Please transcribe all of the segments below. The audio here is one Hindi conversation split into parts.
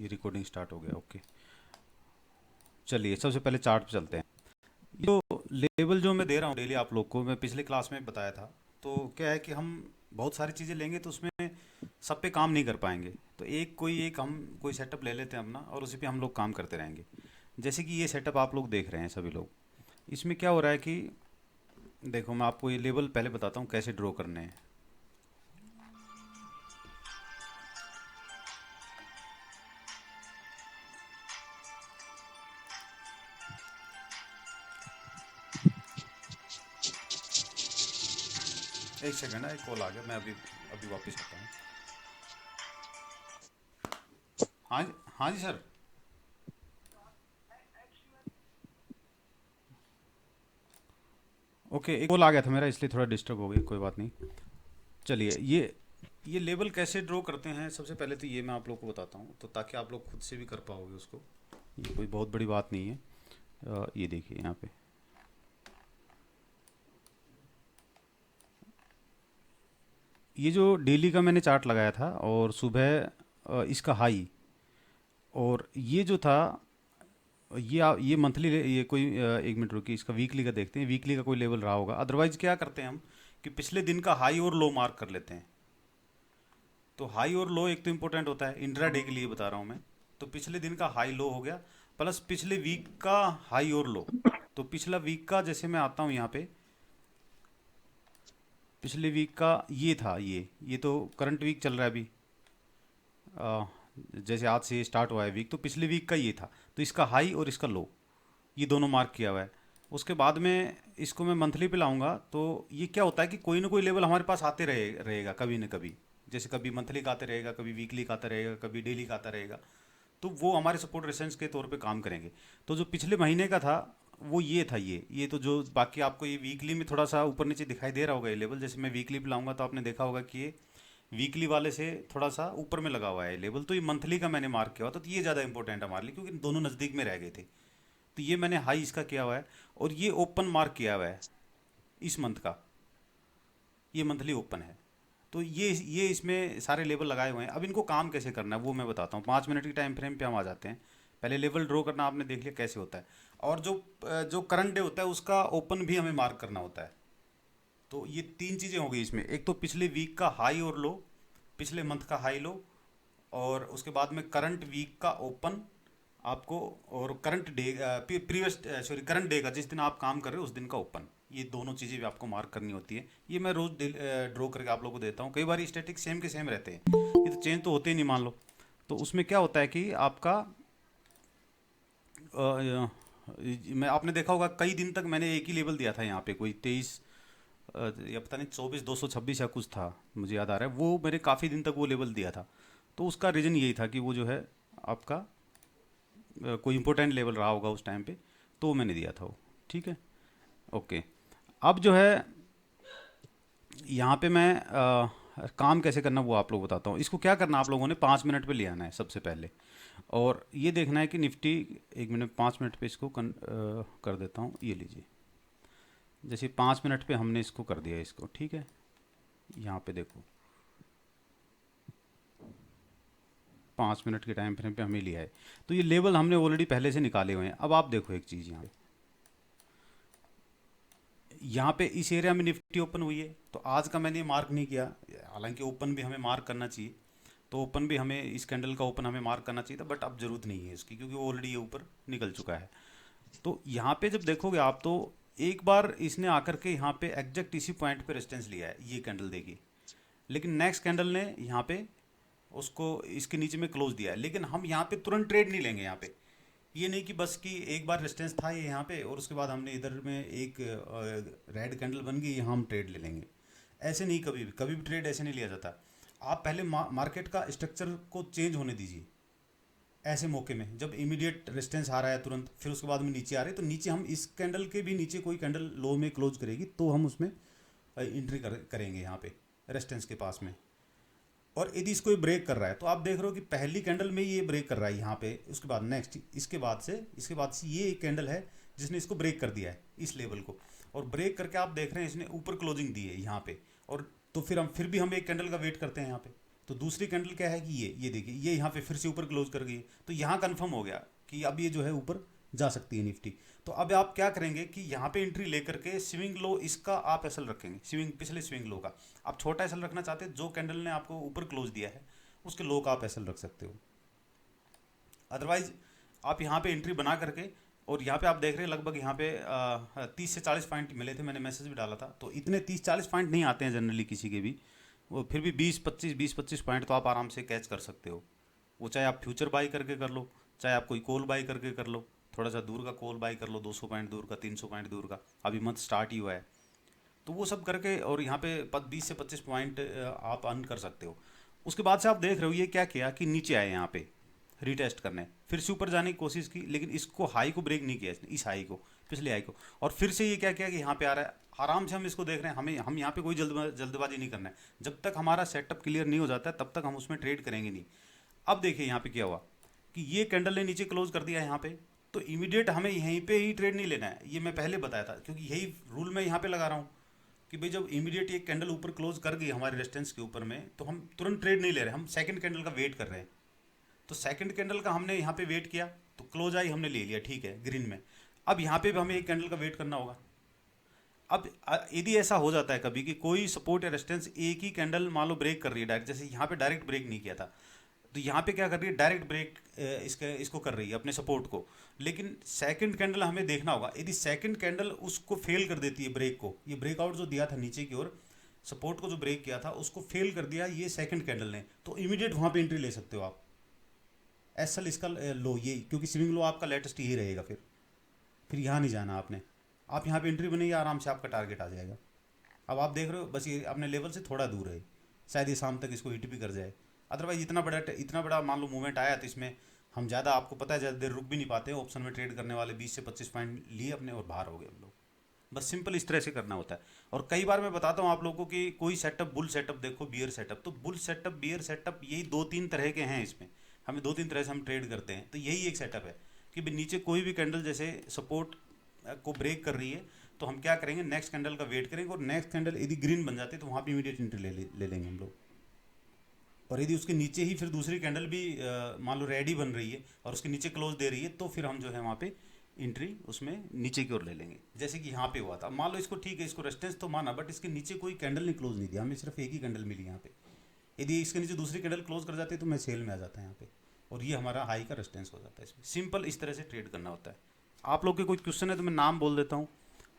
ये रिकॉर्डिंग स्टार्ट हो गया। ओके, चलिए सबसे पहले चार्ट पे चलते हैं। जो लेवल जो मैं दे रहा हूँ डेली आप लोग को, मैं पिछले क्लास में बताया था। तो क्या है कि हम बहुत सारी चीज़ें लेंगे तो उसमें सब पे काम नहीं कर पाएंगे। तो एक हम कोई सेटअप ले लेते हैं अपना, और उसी पे हम लोग काम करते रहेंगे। जैसे कि ये सेटअप आप लोग देख रहे हैं सभी लोग। इसमें क्या हो रहा है कि देखो, मैं आपको ये लेवल पहले बताता हूँ कैसे ड्रॉ करने हैं। एक सेकंड है, एक कॉल आ गया, मैं अभी अभी वापस आता हूँ। हाँ हाँ जी सर। ओके, एक कॉल आ गया था मेरा, इसलिए थोड़ा डिस्टर्ब हो गई, कोई बात नहीं। चलिए, ये लेवल कैसे ड्रॉ करते हैं, सबसे पहले तो ये मैं आप लोग को बताता हूँ, तो ताकि आप लोग खुद से भी कर पाओगे उसको। ये कोई बहुत बड़ी बात नहीं है। ये देखिए यहाँ पे, ये जो डेली का मैंने चार्ट लगाया था, और सुबह इसका हाई, और ये जो था, ये मंथली, ये कोई एक मिनट रुकिए, इसका वीकली का देखते हैं। वीकली का कोई लेवल रहा होगा, अदरवाइज क्या करते हैं हम कि पिछले दिन का हाई और लो मार्क कर लेते हैं। तो हाई और लो एक तो इम्पोर्टेंट होता है, इंट्रा डे के लिए बता रहा हूँ मैं। तो पिछले दिन का हाई लो हो गया, प्लस पिछले वीक का हाई और लो। तो पिछला वीक का, जैसे मैं आता हूँ यहाँ पे, पिछले वीक का ये था, ये तो करंट वीक चल रहा है अभी। अ, जैसे आज से स्टार्ट हुआ है वीक, तो पिछले वीक का ये था। तो इसका हाई और इसका लो, ये दोनों मार्क किया हुआ है। उसके बाद में इसको मैं मंथली पे लाऊंगा, तो ये क्या होता है कि कोई ना कोई लेवल हमारे पास आते रहेगा कभी ना कभी। जैसे कभी मंथली का आते रहेगा, कभी वीकली का आता रहेगा, कभी डेली का आता रहेगा। तो वो हमारे सपोर्ट रेजिस्टेंस के तौर पे काम करेंगे। तो जो पिछले महीने का था, वो ये था। ये तो जो बाकी आपको ये वीकली में थोड़ा सा ऊपर नीचे दिखाई दे रहा होगा ये लेवल। जैसे मैं वीकली पे लाऊंगा तो आपने देखा होगा कि ये वीकली वाले से थोड़ा सा ऊपर में लगा हुआ है लेवल। तो ये मंथली का मैंने मार्क किया हुआ था, तो ये ज़्यादा इंपॉर्टेंट है हमारे लिए, क्योंकि दोनों नज़दीक में रह गए थे। तो ये मैंने हाई इसका किया हुआ है, और ये ओपन मार्क किया हुआ है इस मंथ का। ये मंथली ओपन है। तो ये इसमें सारे लेवल लगाए हुए हैं। अब इनको काम कैसे करना है वो मैं बताता हूँ। 5 मिनट की टाइम फ्रेम पे हम आ जाते हैं। पहले लेवल ड्रॉ करना आपने देख लिया कैसे होता है, और जो जो करंट डे होता है उसका ओपन भी हमें मार्क करना होता है। तो ये तीन चीज़ें हो गई इसमें। एक तो पिछले वीक का हाई और लो, पिछले मंथ का हाई लो, और उसके बाद में करंट वीक का ओपन आपको, और current day, previous sorry current day का, जिस दिन आप काम कर रहे हो उस दिन का ओपन। ये दोनों चीज़ें भी आपको मार्क करनी होती है। ये मैं रोज ड्रॉ करके आप लोगों को देता हूँ। कई बार स्टैटिक सेम के सेम रहते हैं, ये तो चेंज तो होते ही नहीं, मान लो। तो उसमें क्या होता है कि आपका मैं, आपने देखा होगा कई दिन तक मैंने एक ही लेवल दिया था यहाँ पे, कोई 23 या पता नहीं 24,226 या कुछ था, मुझे याद आ रहा है। वो मैंने काफ़ी दिन तक वो लेवल दिया था। तो उसका रीज़न यही था कि वो जो है आपका कोई इंपॉर्टेंट लेवल रहा होगा उस टाइम पे, तो मैंने दिया था वो। ठीक है, ओके। अब जो है यहाँ पे मैं काम कैसे करना वो आप लोग बताता हूँ। इसको क्या करना, आप लोगों ने 5 मिनट पे ले आना है सबसे पहले, और ये देखना है कि निफ्टी, 1 मिनट, 5 मिनट पे इसको कर देता हूँ। ये लीजिए, जैसे 5 मिनट पे हमने इसको कर दिया इसको, ठीक है। यहाँ पे देखो, 5 मिनट के टाइम फ्रेम पे हमें लिया है। तो ये लेवल हमने ऑलरेडी पहले से निकाले हुए हैं। अब आप देखो एक चीज़, यहाँ पे इस एरिया में निफ्टी ओपन हुई है, तो आज का मैंने मार्क नहीं किया। हालांकि ओपन भी हमें मार्क करना चाहिए, तो ओपन भी हमें, इस कैंडल का ओपन हमें मार्क करना चाहिए था, बट अब जरूरत नहीं है इसकी, क्योंकि वो ऑलरेडी ये ऊपर निकल चुका है। तो यहाँ पे जब देखोगे आप, तो एक बार इसने आकर के यहाँ पे एग्जैक्ट इसी पॉइंट पे रेजिस्टेंस लिया है, ये कैंडल देगी। लेकिन नेक्स्ट कैंडल ने यहाँ पे उसको इसके नीचे में क्लोज दिया है। लेकिन हम यहाँ पे तुरंत ट्रेड नहीं लेंगे। यहाँ पे ये नहीं कि बस कि एक बार रेजिस्टेंस था ये यहाँ पे, और उसके बाद हमने इधर में एक रेड कैंडल बन गई, यहाँ हम ट्रेड ले लेंगे। ऐसे नहीं, कभी भी ट्रेड ऐसे नहीं लिया जाता। आप पहले मार्केट का स्ट्रक्चर को चेंज होने दीजिए। ऐसे मौके में जब इमीडिएट रेजिस्टेंस आ रहा है तुरंत, फिर उसके बाद में नीचे आ रहे, तो नीचे हम इस कैंडल के भी नीचे कोई कैंडल लो में क्लोज करेगी, तो हम उसमें एंट्री करेंगे यहाँ पे रेजिस्टेंस के पास में। और यदि इसको ये ब्रेक कर रहा है, तो आप देख रहे हो कि पहली कैंडल में ये ब्रेक कर रहा है यहाँ पे, उसके बाद नेक्स्ट, इसके बाद से ये एक कैंडल है जिसने इसको ब्रेक कर दिया है, इस लेवल को। और ब्रेक करके आप देख रहे हैं इसने ऊपर क्लोजिंग दी है यहाँ पे। और तो फिर भी हम एक कैंडल का वेट करते हैं यहाँ पे। तो दूसरी कैंडल क्या है कि ये देखिए ये यहाँ पे फिर से ऊपर क्लोज कर गई है, तो यहाँ कंफर्म हो गया कि अब ये जो है ऊपर जा सकती है निफ्टी। तो अब आप क्या करेंगे कि यहाँ पे एंट्री लेकर के स्विंग लो इसका आप एसल रखेंगे, स्विंग पिछले स्विंग लो का आप छोटा एसल रखना चाहते हैं, जो कैंडल ने आपको ऊपर क्लोज दिया है उसके लो का आप एसल रख सकते हो। अदरवाइज आप यहाँ पे एंट्री बना करके, और यहाँ पे आप देख रहे हैं लगभग यहाँ पे 30 से 40 पॉइंट मिले थे, मैंने मैसेज भी डाला था। तो इतने 30-40 पॉइंट नहीं आते हैं जनरली किसी के भी, वो फिर भी 20-25 पॉइंट तो आप आराम से कैच कर सकते हो। वो चाहे आप फ्यूचर बाई करके कर लो, चाहे आप कोई कॉल बाई करके कर लो, थोड़ा सा दूर का कॉल बाई कर लो, 200 पॉइंट दूर का, 300 पॉइंट दूर का, अभी मंथ स्टार्ट ही हुआ है। तो वो सब करके और यहाँ पे 20 से 25 पॉइंट आप अर्न कर सकते हो। उसके बाद से आप देख रहे हो ये क्या किया कि नीचे आए यहाँ पे रीटेस्ट करने, फिर से ऊपर जाने की कोशिश की, लेकिन इसको हाई को ब्रेक नहीं किया इसने, इस हाई को, पिछले हाई को। और फिर से ये क्या किया कि यहाँ पे आ रहा है, आराम से हम इसको देख रहे हैं, हम यहाँ पे कोई जल्दबाजी नहीं करना है। जब तक हमारा सेटअप क्लियर नहीं हो जाता है तब तक हम उसमें ट्रेड करेंगे नहीं। अब देखिए यहाँ पे क्या हुआ कि ये कैंडल ने नीचे क्लोज कर दिया यहाँ पे, तो इमीडिएट हमें यहीं पे ही ट्रेड नहीं लेना है, ये मैं पहले बताया था, क्योंकि यही रूल मैं यहाँ पे लगा रहा हूँ कि भाई जब इमीडिएट ये कैंडल ऊपर क्लोज कर गई हमारे रेजिस्टेंस के ऊपर में, तो हम तुरंत ट्रेड नहीं ले रहे, हम सेकंड कैंडल का वेट कर रहे हैं। तो सेकंड कैंडल का हमने यहाँ पे वेट किया, तो क्लोज आई, हमने ले लिया, ठीक है, ग्रीन में। अब यहाँ पे भी हमें एक कैंडल का वेट करना होगा। अब यदि ऐसा हो जाता है कभी कि कोई सपोर्ट या रेजिस्टेंस एक ही कैंडल मान लो ब्रेक कर रही है डायरेक्ट, जैसे यहाँ पे डायरेक्ट ब्रेक नहीं किया था, तो यहाँ पे क्या कर रही है, डायरेक्ट ब्रेक इसको कर रही है अपने सपोर्ट को। लेकिन सेकंड कैंडल हमें देखना होगा, यदि सेकंड कैंडल उसको फेल कर देती है ब्रेक को, ये ब्रेकआउट जो दिया था नीचे की ओर, सपोर्ट को जो ब्रेक किया था उसको फेल कर दिया ये सेकंड कैंडल ने, तो इमीडिएट वहाँ पे एंट्री ले सकते हो आप। एसल इसका लो ये, क्योंकि स्विंग लो आपका लेटेस्ट यही रहेगा, फिर यहाँ नहीं जाना आपने, आप यहाँ पे एंट्री बनेगी, आराम से आपका टारगेट आ जाएगा। अब आप देख रहे हो बस ये अपने लेवल से थोड़ा दूर है, शायद ये शाम तक इसको हिट भी कर जाए। अदरवाइज इतना बड़ा मान लो मूवमेंट आया तो इसमें हम ज़्यादा, आपको पता है, ज़्यादा देर रुक भी नहीं पाते हैं। ऑप्शन में ट्रेड करने वाले 20 से 25 पॉइंट लिए अपने और बाहर हो गए हम लोग। बस सिंपल इस तरह से करना होता है। और कई बार मैं बताता हूँ आप लोगों को कि कोई सेटअप, बुल सेटअप देखो, बियर सेटअप, तो बुल सेटअप बियर सेटअप यही 2-3 तरह के हैं, इसमें हमें 2-3 तरह से हम ट्रेड करते हैं। तो यही एक सेटअप है कि भाई नीचे कोई भी कैंडल जैसे सपोर्ट को ब्रेक कर रही है, तो हम क्या करेंगे, नेक्स्ट कैंडल का वेट करेंगे, और नेक्स्ट कैंडल यदि ग्रीन बन जाती है तो वहाँ पे इमीडिएट एंट्री ले लेंगे हम लोग। और यदि उसके नीचे ही फिर दूसरी कैंडल भी मान लो रेडी बन रही है और उसके नीचे क्लोज दे रही है, तो फिर हम जो है वहाँ पे एंट्री उसमें नीचे की ओर ले लेंगे। जैसे कि यहाँ पे हुआ था, मान लो इसको ठीक है, इसको रेजिस्टेंस तो माना, बट इसके नीचे कोई कैंडल नहीं क्लोज नहीं दिया, हमें सिर्फ एक ही कैंडल मिली यहाँ पे। यदि इसके नीचे दूसरी कैंडल क्लोज कर जाती है तो मैं सेल में आ जाता है यहाँ पे, और ये हमारा हाई का रेजिस्टेंस हो जाता है। इसमें सिंपल इस तरह से ट्रेड करना होता है। आप लोग के कोई क्वेश्चन है तो मैं नाम बोल देता हूँ,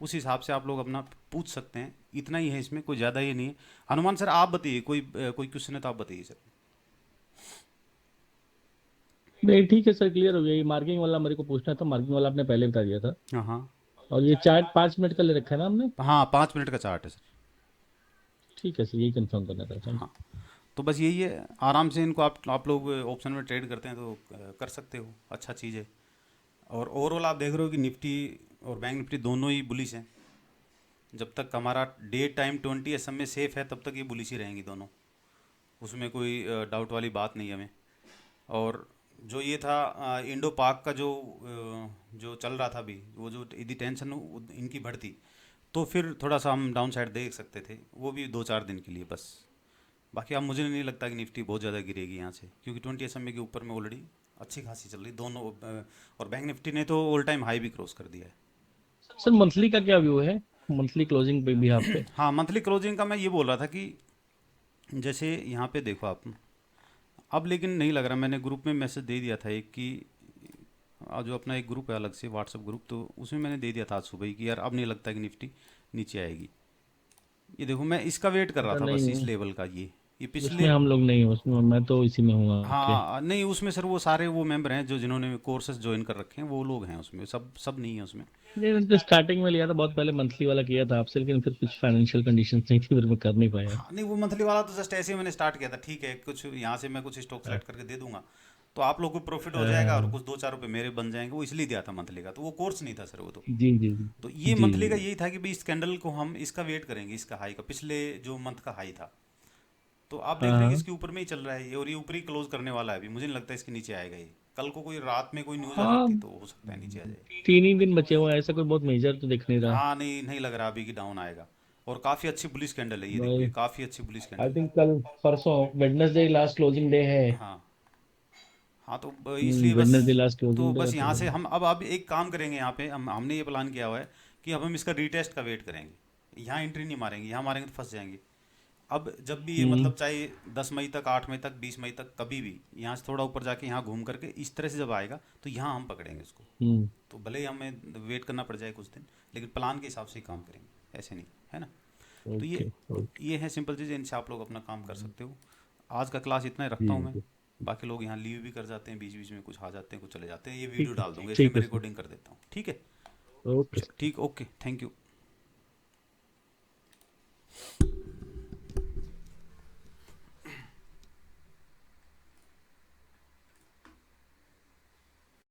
उस हिसाब से आप लोग अपना पूछ सकते हैं। इतना ही है, इसमें कोई ज़्यादा ये नहीं है। हनुमान सर आप बताइए, कोई क्वेश्चन है तो आप बताइए सर। नहीं ठीक है सर, क्लियर हो गया। ये मार्किंग वाला मेरे को पूछना था, मार्किंग वाला आपने पहले बता दिया था। हाँ हाँ। और ये चार्ट 5 मिनट का ले रखा है ना हमने? हाँ 5 मिनट का चार्ट है सर। ठीक है सर, यही कंफर्म करना था सर। हाँ तो बस यही है, आराम से इनको आप लोग ऑप्शन में ट्रेड करते हैं तो कर सकते हो, अच्छा चीज़ है। और ओवरऑल आप देख रहे हो कि निफ्टी और बैंक निफ्टी दोनों ही बुलिश हैं। जब तक हमारा डे टाइम 20 SM में सेफ है तब तक ये बुलिश ही रहेंगी दोनों, उसमें कोई डाउट वाली बात नहीं है हमें। और जो ये था इंडो पाक का जो चल रहा था अभी, वो जो यदि टेंशन इनकी बढ़ती तो फिर थोड़ा सा हम डाउन साइड देख सकते थे, वो भी 2-4 दिन के लिए बस। बाकी अब मुझे नहीं लगता कि निफ्टी बहुत ज़्यादा गिरेगी यहाँ से, क्योंकि 20 SMA के ऊपर में ऑलरेडी अच्छी खासी चल रही दोनों। और बैंक निफ्टी ने तो ऑल टाइम हाई भी क्रॉस कर दिया है। सर मंथली का क्या व्यू है, मंथली क्लोजिंग पे भी यहाँ पे? हाँ मंथली क्लोजिंग का मैं ये बोल रहा था कि जैसे यहाँ पे देखो आप, अब लेकिन नहीं लग रहा, मैंने ग्रुप में मैसेज दे दिया था एक कि जो अपना एक ग्रुप है अलग से व्हाट्सअप ग्रुप, तो उसमें मैंने दे दिया था आज सुबह ही कि यार अब नहीं लगता कि निफ्टी नीचे आएगी। ये देखो मैं इसका वेट कर रहा सर था बस, इस नहीं, लेवल का, ये पिछले। उसमें हम लोग नहीं, उसमें मैं तो इसी में हूँ आपके। हाँ नहीं उसमें सर वो सारे वो मेंबर हैं जो जिन्होंने कोर्सेज ज्वाइन कर रखे हैं, वो लोग हैं उसमें, सब सब नहीं है उसमें। नहीं, मैंने तो स्टार्टिंग में लिया था, बहुत पहले मंथली वाला किया था आपसे, लेकिन फिर कुछ फाइनेंशियल कंडीशंस नहीं थी, फिर मैं कर नहीं पाया। हाँ नहीं वो मंथली वाला तो जस्ट ऐसे ही मैंने स्टार्ट किया था, ठीक है, कुछ यहाँ से मैं कुछ स्टॉक सेलेक्ट करके दे दूंगा तो आप लोग को प्रॉफिट हो जाएगा और हाँ, कुछ 2-4 रुपये मेरे बन जाएंगे, वो इसलिए दिया था मंथली का, तो वो कोर्स नहीं था सर वो तो। जी जी तो जी ये जी मंथली का जी। यही था कि भाई इस कैंडल को हम इसका वेट करेंगे, इसका हाई का, पिछले जो मंथ का हाई था। तो आप देख हाँ रहे हैं कि हाँ इसके ऊपर में ही चल रहा है ये, और ये ऊपर ही क्लोज करने वाला है अभी, मुझे नहीं लगता इसके नीचे आएगा ये। कल को कोई रात में कोई न्यूज़ आ हाँ। सकती तो हो सकता है नीचे आ जाए। 3 ही दिन बचे हुए हैं, ऐसा कोई बहुत मेजर तो दिख नहीं रहा। हाँ नहीं नहीं लग रहा अभी कि डाउन आएगा। और काफ़ी अच्छी बुलिश कैंडल है ये, देखो ये भाई काफ़ी अच्छी बुलिश आई कैंडल है। थिंक कल परसों वेडनेसडे लास्ट क्लोजिंग डे है। हाँ हाँ, तो इसलिए बस, वेडनेसडे लास्ट तो क्लोजिंग डे बस है तो यहाँ से भाई। हम अब एक काम करेंगे यहाँ पे, हमने ये प्लान किया हुआ है कि अब हम इसका रीटेस्ट का वेट करेंगे, यहाँ एंट्री नहीं मारेंगे, यहाँ मारेंगे तो फंस जाएंगे। अब जब भी ये हम्म मतलब चाहे 10 मई तक, 8 मई तक, 20 मई तक, कभी भी यहाँ से थोड़ा ऊपर जाके यहाँ घूम करके इस तरह से जब आएगा तो यहाँ हम पकड़ेंगे उसको। हम्म। तो भले ही हमें वेट करना पड़ जाए कुछ दिन, लेकिन प्लान के हिसाब से ही काम करेंगे, ऐसे नहीं, है ना। तो ओके ओके। ये है सिंपल चीज़, इनसे आप लोग अपना काम कर सकते हो। आज का क्लास इतना ही रखता हूँ जी मैं। जी। बाकी लोग यहाँ लीव भी कर जाते हैं, बीच बीच में कुछ आ जाते हैं, कुछ चले जाते हैं, ये वीडियो ठीक है। डाल दूंगा इसलिए ठीक मैं है सर। रिकॉर्डिंग कर देता हूँ, ठीक है। ओके। ठीक, ओके, थैंक यू।